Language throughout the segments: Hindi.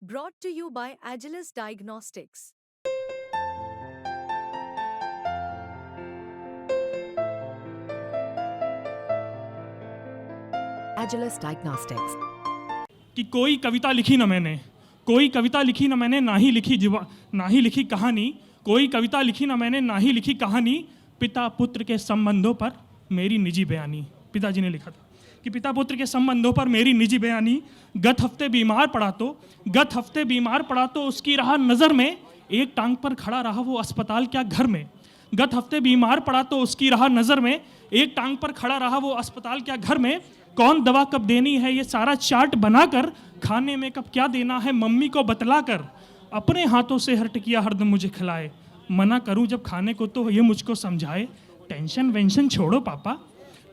brought to you by Agilus Diagnostics. Agilus Diagnostics. कि कोई कविता लिखी ना मैंने, कोई कविता लिखी ना मैंने, ना ही लिखी कहानी, कोई कविता लिखी ना मैंने, ना ही लिखी कहानी, पिता पुत्र के संबंधों पर मेरी निजी बयानी। पिताजी ने लिखा था कि पिता पुत्र के संबंधों पर मेरी निजी बयानी। गत हफ्ते बीमार पड़ा तो उसकी रहा नज़र में, एक टांग पर खड़ा रहा वो अस्पताल क्या घर में। गत हफ्ते बीमार पड़ा तो उसकी रहा नज़र में, एक टांग पर खड़ा रहा वो अस्पताल क्या घर में। कौन दवा कब देनी है ये सारा चार्ट बनाकर, खाने में कब क्या देना है मम्मी को बतलाकर, अपने हाथों से हर टिकिया हरदम मुझे खिलाए, मना करूं जब खाने को तो ये मुझको समझाए। टेंशन वेंशन छोड़ो पापा,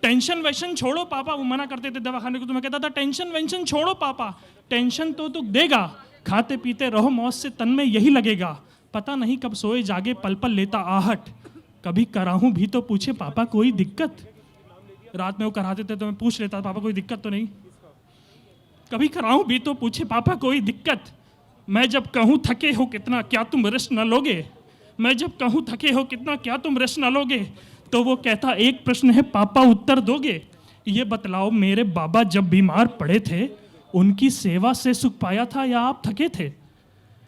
टेंशन वेंशन छोड़ो पापा। वो मना करते थे दवा खाने को तो मैं कहता था टेंशन वेंशन छोड़ो पापा, टेंशन तो तू देगा, खाते पीते रहो मौज से तन में यही लगेगा। पता नहीं कब सोए जागे पल पल लेता आहट, कभी कराहूं भी तो पूछे पापा कोई दिक्कत। रात में वो कराते थे तो मैं पूछ लेता पापा कोई दिक्कत तो नहीं, कभी कराऊं भी तो पूछे पापा कोई दिक्कत। मैं जब कहूं थके हो कितना क्या तुम रेस्ट न लोगे, मैं जब कहूं थके हो कितना क्या तुम रेस्ट न लोगे, तो वो कहता एक प्रश्न है पापा उत्तर दोगे। ये बतलाओ मेरे बाबा जब बीमार पड़े थे, उनकी सेवा से सुख पाया था या आप थके थे।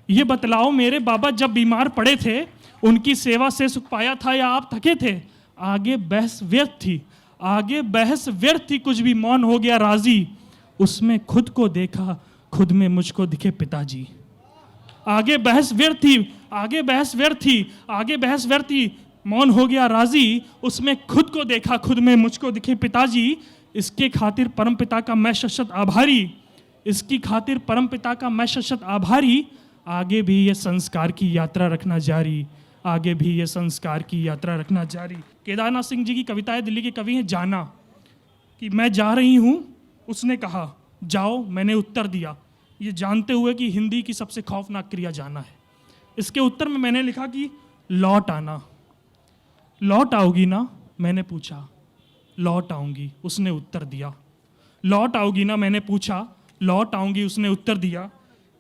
ये बतलाओ मेरे बाबा जब बीमार पड़े थे, उनकी सेवा से सुख पाया था या आप थके थे। आगे बहस व्यर्थ थी, कुछ भी मौन हो गया राजी, उसमें खुद को देखा खुद में मुझको दिखे पिताजी। आगे बहस व्यर्थ थी, मौन हो गया राजी, उसमें खुद को देखा खुद में मुझको दिखे पिताजी। इसके खातिर परमपिता का मैं शत आभारी, आगे भी ये संस्कार की यात्रा रखना जारी। केदारनाथ सिंह जी की कविता है, दिल्ली के कवि हैं जाना, कि मैं जा रही हूँ उसने कहा जाओ, मैंने उत्तर दिया, ये जानते हुए कि हिंदी की सबसे खौफनाक क्रिया जाना है। इसके उत्तर में मैंने लिखा कि लौट आना। लौट आओगी ना, मैंने पूछा, लौट आऊंगी, उसने उत्तर दिया। लौट आओगी ना, मैंने पूछा, लौट आऊंगी, उसने उत्तर दिया,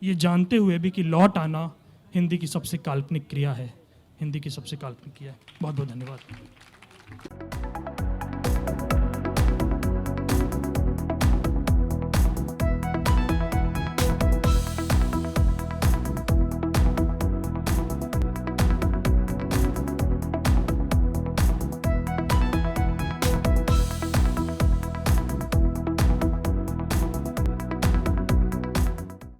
ये जानते हुए भी कि लौट आना हिंदी की सबसे काल्पनिक क्रिया है। बहुत बहुत धन्यवाद।